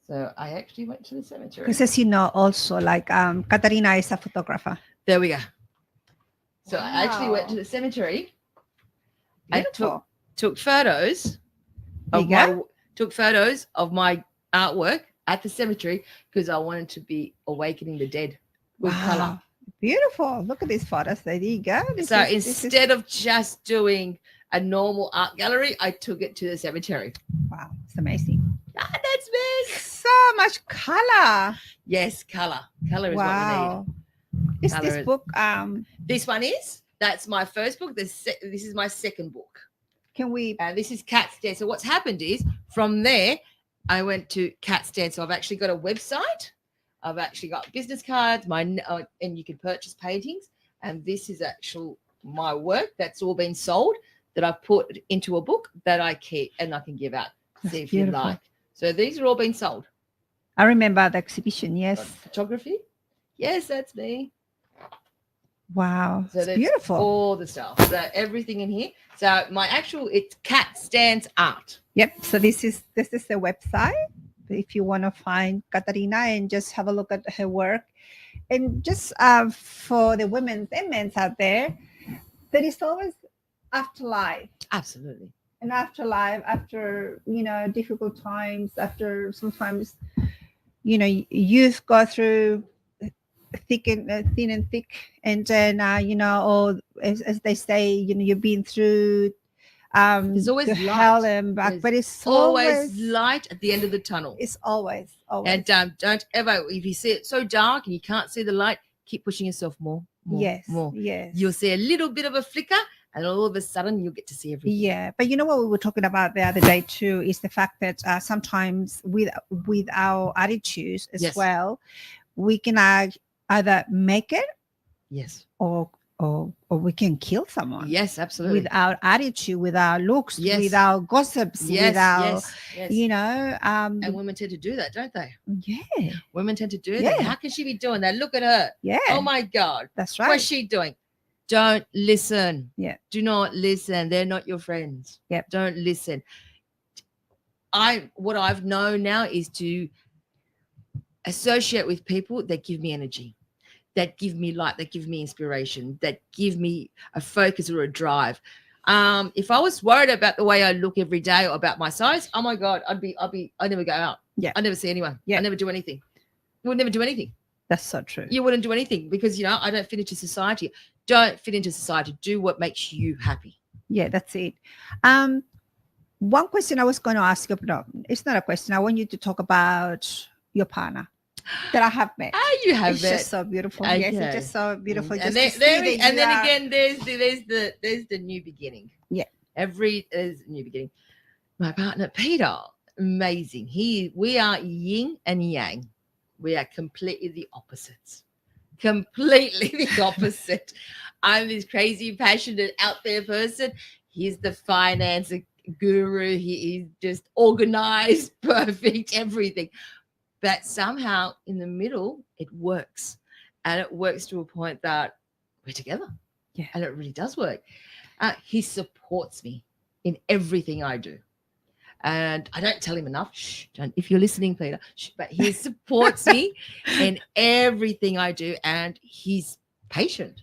So I actually went to the cemetery. Because as you know, also like Katarina is a photographer. There we go. So I actually went to Wow. the cemetery. I Beautiful. took photos There of you my go. took photos of my artwork at the cemetery because I wanted to be awakening the dead with color. Wow. Beautiful. Look at these photos. There you go. This So is- this is- instead of just doing a normal art gallery, I took it to the cemetery. wow, it's amazing. Ah, that's me. So much color. Yes, color. Color is what we need. Wow. Is Colour this is- book This one is. That's my first book. This is my second book. can we And this is Cat's Den. So what's happened is from there, I went to Cat's Den. So I've actually got a website. I've actually got business cards, and you can purchase paintings. And this is actual my work that's all been sold that I put into a book that I keep and I can give out. That's See if beautiful. you like. So these are all been sold. I remember the exhibition, yes. Photography. Yes, that's me. Wow. So It's that's beautiful. all the stuff. So everything in here. So it's Cat Stands Art. Yep. So this is the website. If you want to find Katarina and just have a look at her work. And just for the women and men out there, there is always afterlife. Absolutely. An afterlife after, difficult times, after sometimes, youth go through thin and thick. And then, or as they say, you've been through There's always the light. hell and back, There's but it's Always light at the end of the tunnel. It's always. And don't ever, if you see it so dark and you can't see the light, keep pushing yourself more. yes. More. Yes. You'll see a little bit of a flicker, and all of a sudden you'll get to see everything. Yeah, but you know what we were talking about the other day too is the fact that sometimes with our attitudes as Yes. well, we can either make it Yes. or we can kill someone. Yes, absolutely. With our attitude, with our looks, Yes. with our gossips, yes, with our, yes. And women tend to do that, don't they? yeah, Women tend to do that. Yeah. How can she be doing that? Look at her. yeah, Oh my God. that's What's right. she doing? Don't listen. Yeah. Do not listen. They're not your friends. Yep. Don't listen. What I've known now is to associate with people that give me energy, that give me light, that give me inspiration, that give me a focus or a drive. If I was worried about the way I look every day or about my size, oh my God, I'd never go out. Yeah. I'd never see anyone. Yeah. I'd never do anything. You would never do anything. That's so true. You wouldn't do anything because, I don't fit into society. Don't fit into society. Do what makes you happy. Yeah, that's it. One question I was going to ask you, no, it's not a question. I want you to talk about your partner that I have met. You have It's that. just so beautiful. Yes, Okay. it's just so beautiful. And Just then, to see that and you then are- again, there's the new beginning. Yeah. There's a new beginning. My partner Peter, amazing. We are yin and yang. We are completely the opposites. Completely the opposite. I'm this crazy, passionate, out there person. He's the finance guru. He is just organized, perfect, everything. But somehow in the middle, it works. And it works to a point that we're together. Yeah. And it really does work. He supports me in everything I do. And I don't tell him enough. Shh, don't, if you're listening, Peter. Shh, but he supports me in everything I do, and he's patient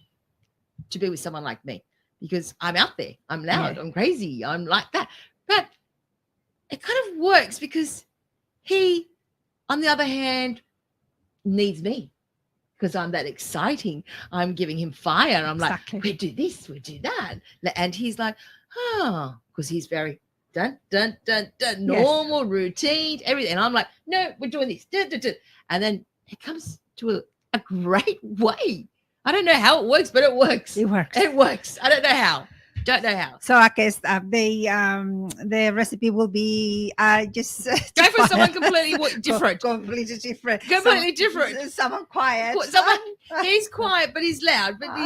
to be with someone like me because I'm out there. I'm loud. I'm crazy. I'm like that. But it kind of works because he, on the other hand, needs me because I'm that exciting. I'm giving him fire. I'm Exactly. like, we do this, we do that. And he's like, oh, because he's very dun, dun, dun, dun, normal, routine, everything. And I'm like, no, we're doing this. Dun, dun, dun. And then it comes to a great way. I don't know how it works, but it works. It works. It works. I don't know how. Don't know how. So I guess the recipe will be just Go for someone completely different. completely different, Completely different. Someone quiet. He's quiet, but he's loud. But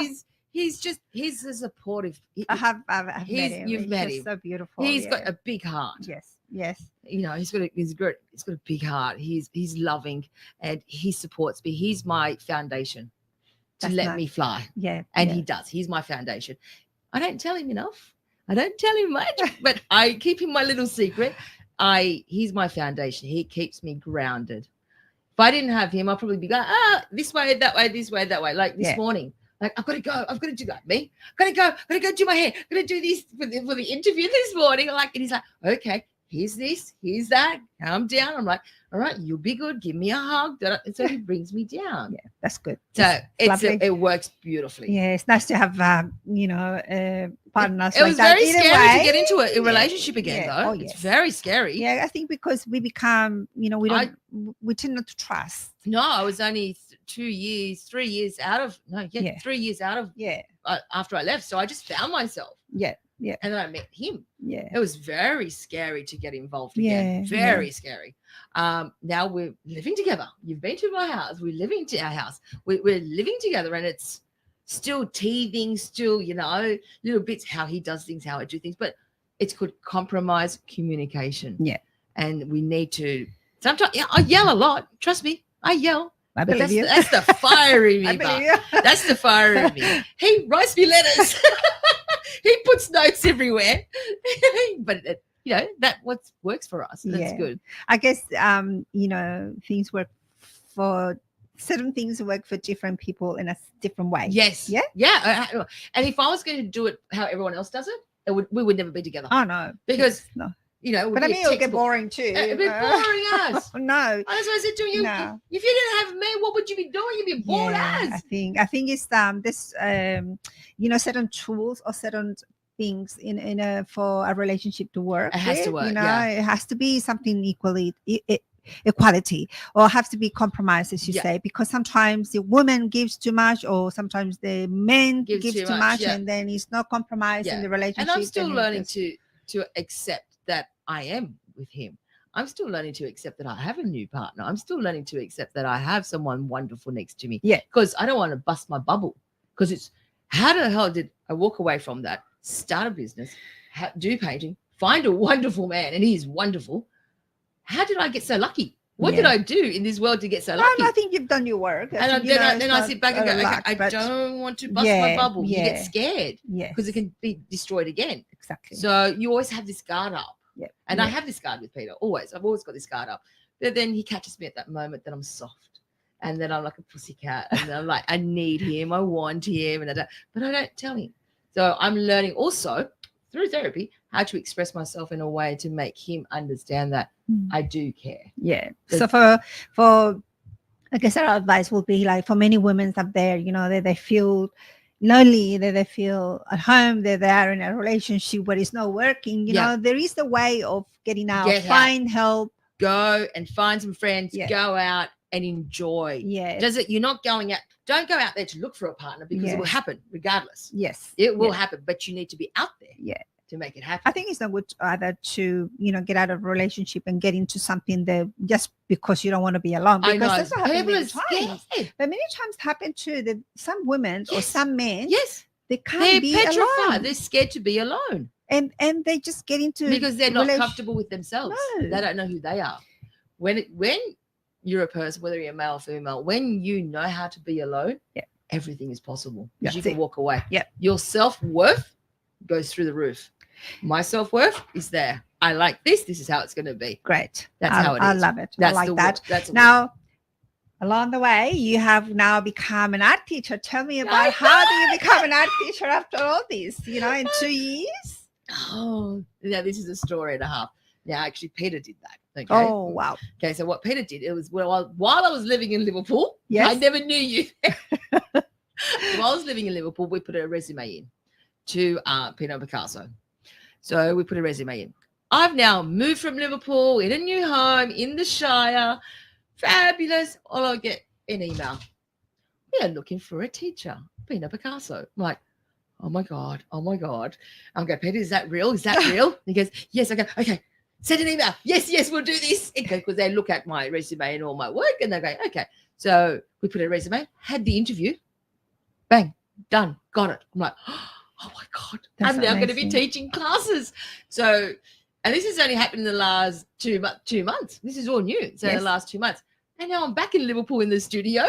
he's a supportive. I've met him. You've He's met just him. so beautiful. He's got a big heart. Yes. You know, he's got a big heart. He's loving, and he supports me. He's my foundation to let me fly. Yeah. And he does. He's my foundation. I don't tell him enough. I don't tell him much, but I keep him my little secret. He's my foundation. He keeps me grounded. If I didn't have him, I'll probably be going, this way, that way, this way, that way. Like this morning, like I've got to go. I've got to do that. Me, I've got to go do my hair. I've got to do this for the interview this morning. And he's like, okay, here's this, here's that. Calm down. I'm like, all right, you'll be good. Give me a hug. And so he brings me down. Yeah, that's good. So lovely. it works beautifully. Yeah, it's nice to have partners. It was very Either scary way, to get into a relationship again, though. Oh, It's very scary. Yeah, I think because we become, we tend not to trust. No, I was only 3 years out of 3 years out of after I left. So I just found myself. Yeah. And then I met him. Yeah. It was very scary to get involved again. Very scary. Now we're living together. You've been to my house. We're living to our house. We're living together, and it's still teething, still, little bits how he does things, how I do things, but it's good compromise communication. Yeah. And we need to sometimes I yell a lot. Trust me, I yell. I believe you. That's the fire in me. I believe you. That's the fire in me. He writes me letters. He puts notes everywhere. But that what works for us. That's good. I guess things work for certain things work for different people in a different way. Yes. Yeah. And if I was going to do it how everyone else does it, we would never be together. Oh no, because no. But I mean, it'll get boring too. It'd be boring as. No. That's what I said to you. No. If you didn't have me, what would you be doing? You'd be bored as. I think it's this certain tools or certain things in for a relationship to work. It has to work. It has to be something equality, or have to be compromised, as you say, because sometimes the woman gives too much, or sometimes the man gives too much, and then it's not compromised in the relationship. And I'm still learning to accept that I am with him. I'm still learning to accept that I have a new partner. I'm still learning to accept that I have someone wonderful next to me. Yeah. Because I don't want to bust my bubble. Because it's how the hell did I walk away from that, start a business, do painting, find a wonderful man, and he's wonderful. How did I get so lucky? What did I do in this world to get so lucky? I think you've done your work. And then I sit back and go, okay, I don't want to bust my bubble. You get scared because it can be destroyed again. Exactly. So you always have this guard up. Yeah. And I have this guard with Peter, always. I've always got this guard up. But then he catches me at that moment that I'm soft. And then I'm like a pussycat. And I'm like, I need him. I want him. But I don't tell him. So I'm learning also through therapy how to express myself in a way to make him understand that I do care. Yeah. So for I guess our advice will be like, for many women up there, they feel lonely, that they feel at home, that they are in a relationship where it's not working. There is a way of getting out, find help, go and find some friends, go out and enjoy. Yeah. You're not going out. Don't go out there to look for a partner, because it will happen regardless. Yes. It will happen, but you need to be out there. Yeah. To make it happen. I think it's not good either to, get out of a relationship and get into something that just because you don't want to be alone. Because that's what happens many times. But many times happen too that some women or some men, they can't be petrified. alone. They're scared to be alone. And they just get into because they're not comfortable with themselves. No. They don't know who they are. When you're a person, whether you're male or female, when you know how to be alone, everything is possible. Because you can walk away. Yeah. Your self-worth goes through the roof. My self-worth is there. I like this. This is how it's going to be. Great. That's how it I is. love it. That's I like the that. work. That's Now, along the way, you have now become an art teacher. Tell me about how do you become an art teacher after all this, in 2 years? Oh, yeah, this is a story and a half. Yeah, actually, Peter did that. Okay. Oh, wow. Okay, so what Peter did, it was while I was living in Liverpool. Yes. I never knew you. While I was living in Liverpool, we put a resume in to Pino Picasso. So we put a resume in. I've now moved from Liverpool in a new home in the Shire. Fabulous. All I get an email. We are looking for a teacher, Pino Picasso. I'm like, oh my God. I'm going, Peter, is that real? Is that real? He goes, yes. I go, okay. Send an email. Yes, we'll do this. Because they look at my resume and all my work and they go, okay. So we put a resume, had the interview, bang, done, got it. I'm like, oh my God, That's I'm now going to amazing. be teaching classes. So, and this has only happened in the last 2 months. This is all new. So Yes. the last 2 months. And now I'm back in Liverpool in the studio.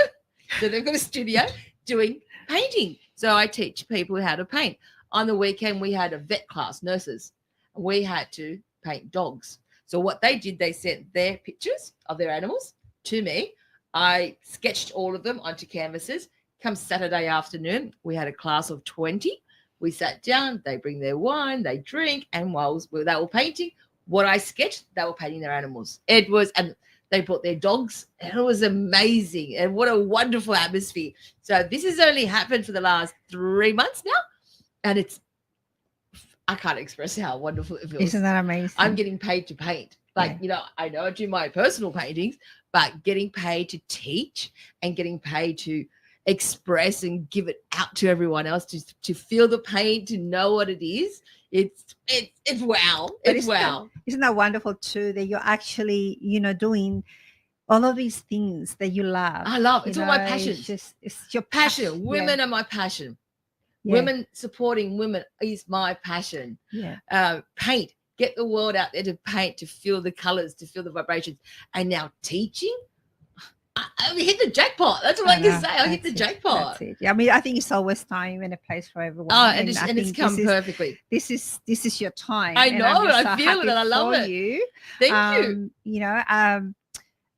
So they've got a studio doing painting. So I teach people how to paint. On the weekend, we had a vet class, nurses. We had to paint dogs. So what they did, they sent their pictures of their animals to me. I sketched all of them onto canvases. Come Saturday afternoon, we had a class of 20. We sat down, they bring their wine, they drink, and while they were painting, what I sketched, they were painting their animals. It was, and they brought their dogs, and it was amazing. And what a wonderful atmosphere. So this has only happened for the last 3 months now, and I can't express how wonderful it feels. Isn't that amazing? I'm getting paid to paint. Like, I know I do my personal paintings, but getting paid to teach and getting paid to express and give it out to everyone else to feel the pain, to know what it is. It's wow. But It's wow. Isn't that wonderful too, that you're actually, doing all of these things that you love? I love it. It's all my passion. It's your Passion. Women are my passion. Yeah. Women supporting women is my passion. Yeah. Paint. Get the world out there to paint, to feel the colors, to feel the vibrations. And now teaching, I hit the jackpot. That's all I can say. I hit the jackpot. That's it. Yeah, I mean, I think it's always time and a place for everyone. Oh, and it's come perfectly. This is your time. I and know. I'm just I feel it, and I love for it. You. Thank you.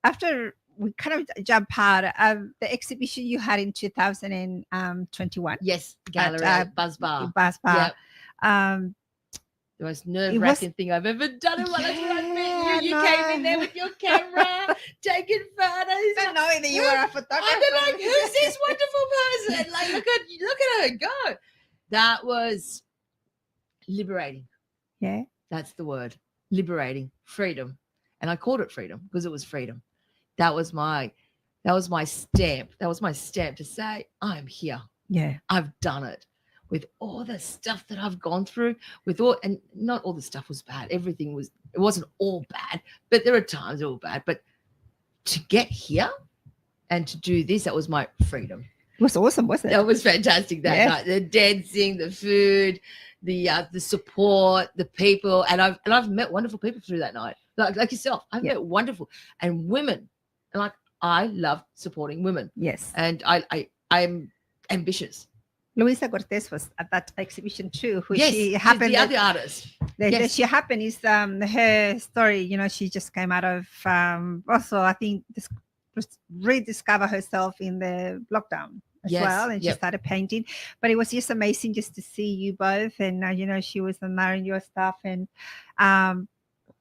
After we kind of jump out, the exhibition you had in 2021. Yes, gallery, Buzz Bar. Buzz Bar. Yep. The most nerve-wracking thing I've ever done in my life. When I met you, you came in there with your camera, taking photos. Not knowing that you were a photographer. And they're like, who's this wonderful person? Like, look at her go. That was liberating. Yeah. That's the word. Liberating. Freedom. And I called it freedom because it was freedom. That was my stamp. That was my stamp to say, I'm here. Yeah. I've done it. With all the stuff that I've gone through, and not all the stuff was bad. It wasn't all bad, but there are times it was bad. But to get here and to do this, that was my freedom. It was awesome, wasn't it? That was fantastic that night. The dancing, the food, the support, the people, and I've met wonderful people through that night, like yourself. I've met wonderful and women, and I love supporting women. Yes, and I'm ambitious. Luisa Cortez was at that exhibition too. She happened. The other artist. She happened is her story. She just came out of also I think rediscover herself in the lockdown as well, and she started painting. But it was just amazing just to see you both, and she was admiring your stuff, and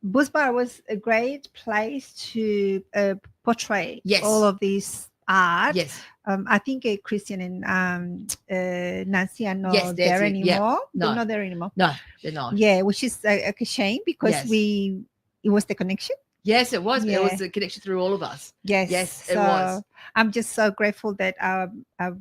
Buzz Bar was a great place to portray all of these art. Yes. I think Christian and Nancy are not there anymore. Yeah. No. They're not there anymore. No, they're not. Yeah, which is a shame because it was the connection. Yes, it was. It was the connection through all of us. Yes, it was. I'm just so grateful that I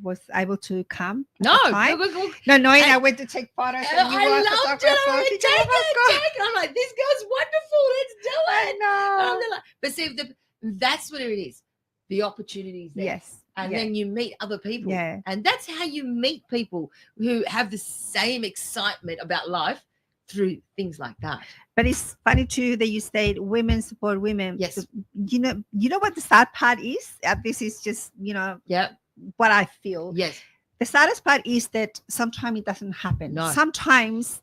was able to come. No, knowing I went to take photos. And you I loved it. Take it. I'm like, this girl's wonderful. Let's do it. I know. But see, that's what it is. The opportunities there. Yes. And then you meet other people. Yeah. And that's how you meet people who have the same excitement about life through things like that. But it's funny too that you said women support women. Yes. You know what the sad part is? This is just, what I feel. Yes. The saddest part is that sometimes it doesn't happen. No. Sometimes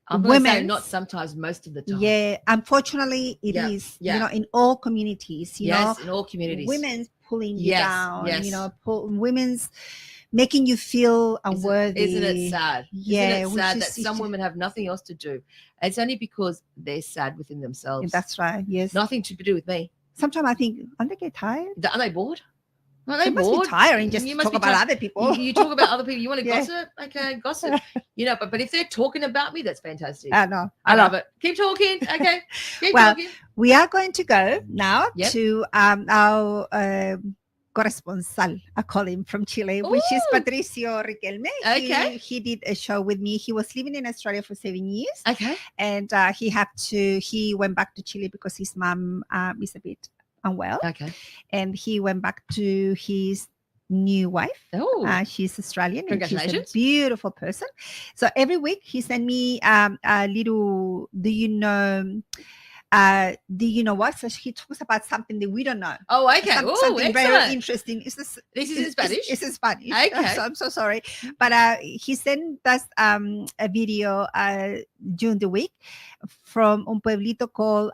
I'm going to say women's- not sometimes, most of the time. Yeah, unfortunately, it Yeah, is. yeah. You know, in all communities. You Yes, know, in all communities. women's pulling you Yes, down. yes. You know, women's making you feel unworthy. Isn't it sad? Yeah, Isn't it which sad is- that it's some just- women have nothing else to do? It's only because they're sad within themselves. That's right. Yes. Nothing to do with me. Sometimes I think, aren't they get tired? Are they bored? Are They they must be bored? tiring just You to must talk be about tired. other people. You talk about other people. You want to Yeah. gossip? Okay, gossip. You know, but if they're talking about me, that's fantastic. I know. I love it. Keep talking. Okay. Keep Well, talking. We are going to go now Yep. to our corresponsal, I call him, from Chile, which is Ooh. Patricio Riquelme. Okay. He did a show with me. He was living in Australia for 7 years, Okay. and he went back to Chile because his mom is a bit unwell, Okay. and he went back to his new wife. Oh, She's Australian and she's a Congratulations. beautiful person. So every week he sent me a little, do you know what? So he talks about something that we don't know. oh, okay. Oh, Something very excellent. interesting. This is in Spanish. It's in Spanish. Okay. So I'm so sorry. But he sent us a video during the week from un pueblito called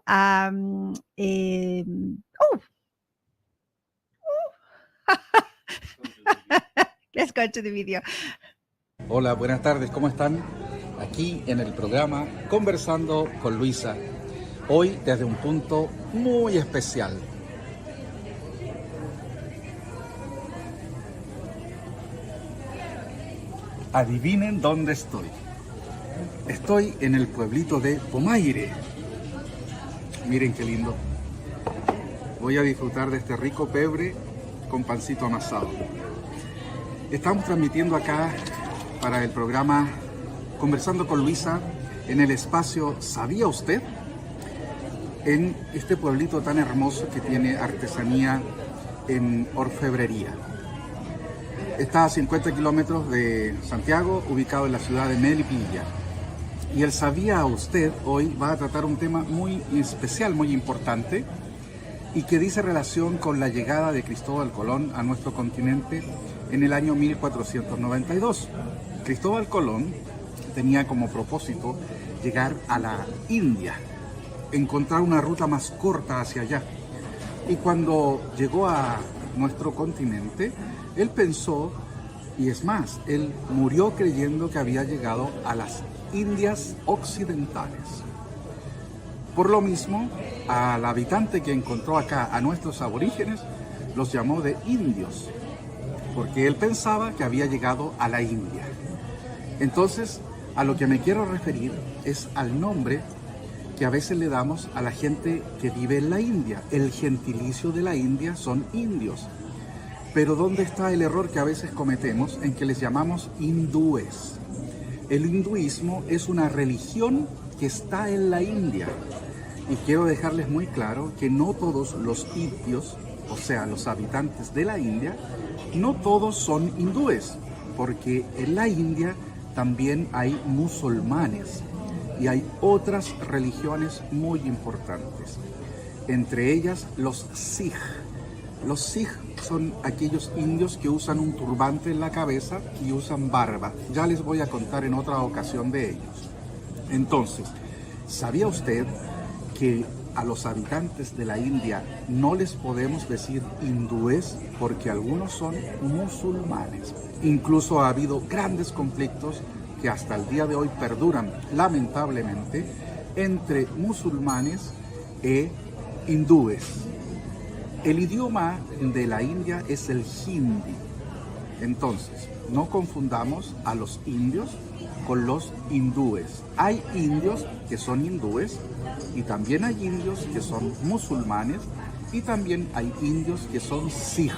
let's go to the video. Hola, buenas tardes, ¿cómo están? Aquí en el programa Conversando con Luisa. Hoy desde un punto muy especial. Adivinen dónde estoy. Estoy en el pueblito de Pomaire. Miren qué lindo. Voy a disfrutar de este rico pebre con pancito amasado. Estamos transmitiendo acá para el programa Conversando con Luisa en el espacio ¿Sabía usted? En este pueblito tan hermoso que tiene artesanía en orfebrería. Está a 50 kilómetros de Santiago, ubicado en la ciudad de Melipilla. Y el ¿Sabía usted? Hoy va a tratar un tema muy especial, muy importante, y que dice relación con la llegada de Cristóbal Colón a nuestro continente en el año 1492. Cristóbal Colón tenía como propósito llegar a la India, encontrar una ruta más corta hacia allá. Y cuando llegó a nuestro continente, él pensó, y es más, él murió creyendo que había llegado a las Indias occidentales. Por lo mismo, al habitante que encontró acá, a nuestros aborígenes, los llamó de indios, porque él pensaba que había llegado a la India. Entonces, a lo que me quiero referir es al nombre que a veces le damos a la gente que vive en la India. El gentilicio de la India son indios. Pero ¿dónde está el error que a veces cometemos en que les llamamos hindúes? El hinduismo es una religión que está en la India. Y quiero dejarles muy claro que no todos los indios, o sea, los habitantes de la India, no todos son hindúes, porque en la India también hay musulmanes y hay otras religiones muy importantes, entre ellas los Sikh. Los Sikh son aquellos indios que usan un turbante en la cabeza y usan barba. Ya les voy a contar en otra ocasión de ellos. Entonces, ¿sabía usted que a los habitantes de la India no les podemos decir hindúes porque algunos son musulmanes? Incluso ha habido grandes conflictos que hasta el día de hoy perduran, lamentablemente, entre musulmanes e hindúes. El idioma de la India es el hindi. Entonces, no confundamos a los indios con los hindúes. Hay indios que son hindúes y también hay indios que son musulmanes y también hay indios que son sikh.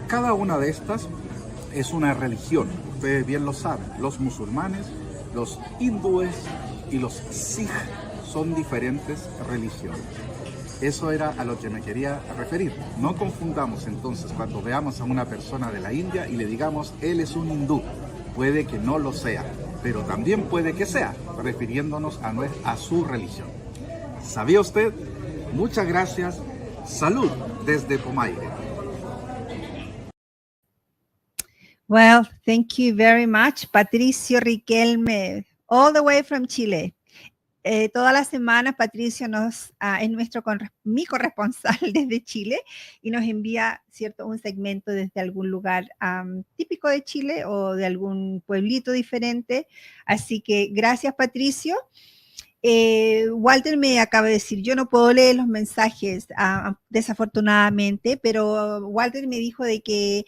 Cada una de estas es una religión, ustedes bien lo saben. Los musulmanes, los hindúes y los sikh son diferentes religiones. Eso era a lo que me quería referir. No confundamos entonces cuando veamos a una persona de la India y le digamos él es un hindú. Puede que no lo sea, pero también puede que sea, refiriéndonos a su religión. ¿Sabía usted? Muchas gracias. Salud desde Pomaire. Well, thank you very much, Patricio Riquelme. all the way from Chile. Todas las semanas Patricio es mi corresponsal desde Chile y nos envía un segmento desde algún lugar típico de Chile o de algún pueblito diferente. Así que gracias, Patricio. Walter me acaba de decir, yo no puedo leer los mensajes, desafortunadamente, pero Walter me dijo de que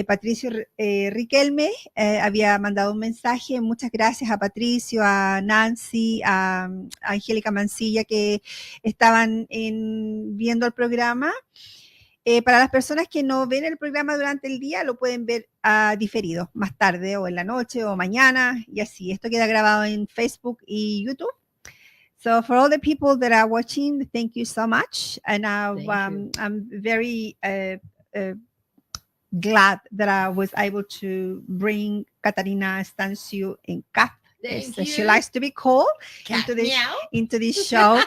Patricio Riquelme había mandado un mensaje. Muchas gracias a Patricio, a Nancy, a Angélica Mancilla, que estaban viendo el programa. Para las personas que no ven el programa durante el día, lo pueden ver diferido, más tarde o en la noche o mañana, y así. Esto queda grabado en Facebook y YouTube. So for all the people that are watching, thank you so much. And I'm very glad that I was able to bring Katarina Stanciu in Kat, as she likes to be called, into this show,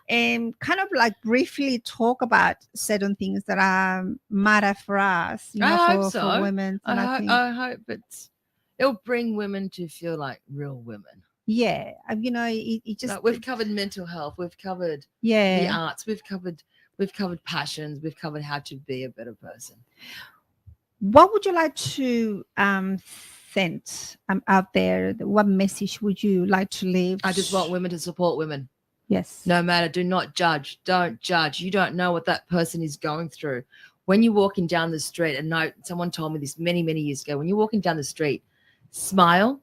and kind of like briefly talk about certain things that matter for us, for women. And I hope it'll bring women to feel like real women. Yeah, it just like we've covered mental health, we've covered the arts, we've covered passions, we've covered how to be a better person. What would you like to send out there? What message would you like to leave? I just want women to support women. Yes. No matter, do not judge. Don't judge. You don't know what that person is going through. When you're walking down the street, and someone told me this many, many years ago, when you're walking down the street, smile.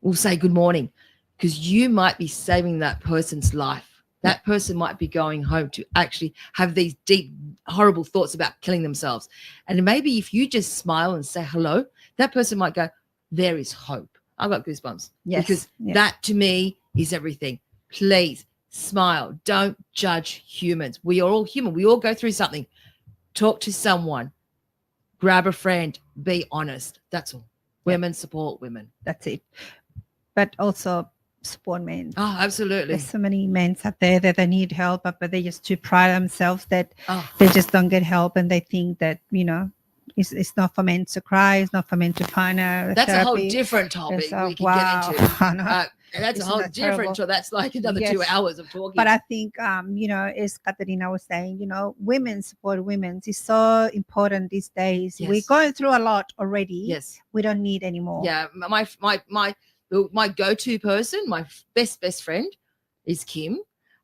We'll say good morning, because you might be saving that person's life. That person might be going home to actually have these deep, horrible thoughts about killing themselves. And maybe if you just smile and say hello, that person might go, there is hope. I've got goosebumps. Yes. Because that to me is everything. Please smile. Don't judge humans. We are all human. We all go through something. Talk to someone. Grab a friend. Be honest. That's all. Women support women. That's it. But also support men. Oh, absolutely. There's so many men out there that they need help, but they just too pride themselves that they just don't get help, and they think that it's not for men to cry, it's not for men to find a That's therapy. a whole different topic we can get into. That's a whole different. That's like another 2 hours of talking. But I think as Katarina was saying, women support women. It's so important these days. Yes. We're going through a lot already. Yes. We don't need any more. Yeah. My go-to person, my best friend is Kim,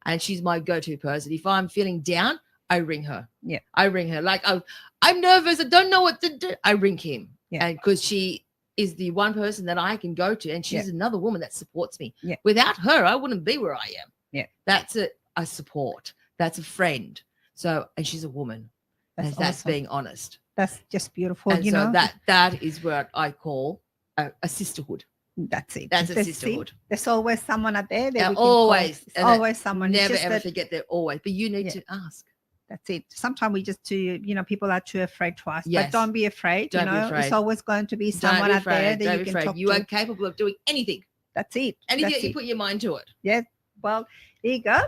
and she's my go-to person. If I'm feeling down, I ring her. Yeah. I ring her. Like, I'm nervous, I don't know what to do. I ring Kim. Yeah. And because she is the one person that I can go to, and she's another woman that supports me. Yeah. Without her, I wouldn't be where I am. Yeah. That's a support. That's a friend. So, and she's a woman. That's awesome. Being honest. That's just beautiful. And so that is what I call a sisterhood. That's it. That's a sisterhood. There's always someone out there. Always someone. Never ever forget that. Always, but you need to ask. That's it. Sometimes we just people are too afraid to ask. Yes. But don't be afraid. Don't be afraid. It's always going to be someone out there that you can talk to. You are capable of doing anything. That's it. Anything you put your mind to it. Yeah. Well, there you go.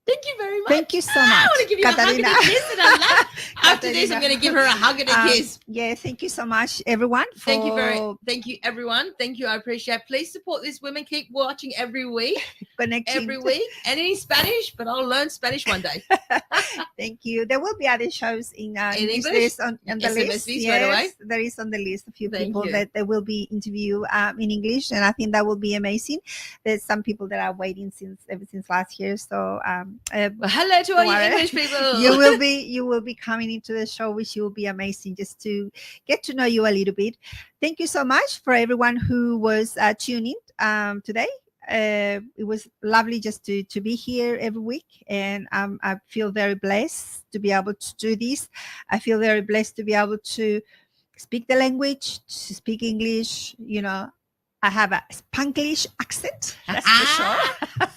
Thank you very much. Thank you so much. I want to give you Katarina. a hug and a kiss. And I love. After this, I'm going to give her a hug and a kiss. Yeah, thank you so much, everyone. Thank you, everyone. Thank you. I appreciate it. Please support this women. Keep watching every week. Connecting every week. And in Spanish, but I'll learn Spanish one day. Thank you. There will be other shows in English on the list. Yes, there is on the list a few people that they will be interviewed in English, and I think that will be amazing. There's some people that are waiting ever since last year. So well, hello to all you English people. You will be coming into the show, which will be amazing just to get to know you a little bit. Thank you so much for everyone who was tuning in today. It was lovely just to be here every week, and I feel very blessed to be able to do this. I feel very blessed to be able to speak the language, to speak English. I have a Spanglish accent, that's for sure.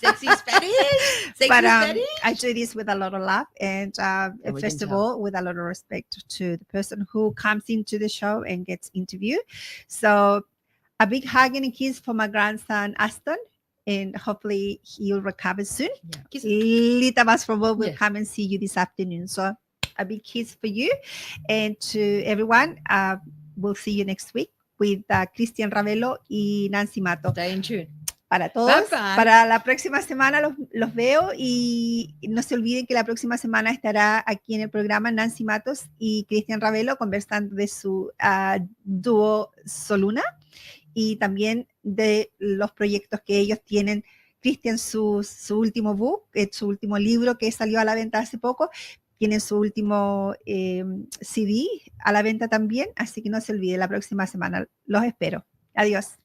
Sexy Spanish. But I do this with a lot of love, and first of all, with a lot of respect to the person who comes into the show and gets interviewed. So a big hug and a kiss for my grandson, Aston, and hopefully he'll recover soon. Yeah. Lita Masfrobo will come and see you this afternoon. So a big kiss for you, and to everyone. We'll see you next week with Cristian Ravelo y Nancy Mato. Stay in tune. Para todos, Bye, bye. para la próxima semana los veo y no se olviden que la próxima semana estará aquí en el programa Nancy Matos y Cristian Ravelo conversando de su dúo Soluna y también de los proyectos que ellos tienen. Cristian, su último book, su último libro que salió a la venta hace poco, tienen su último CD a la venta también, así que no se olvide, la próxima semana los espero. Adiós.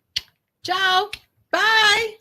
Ciao. Bye.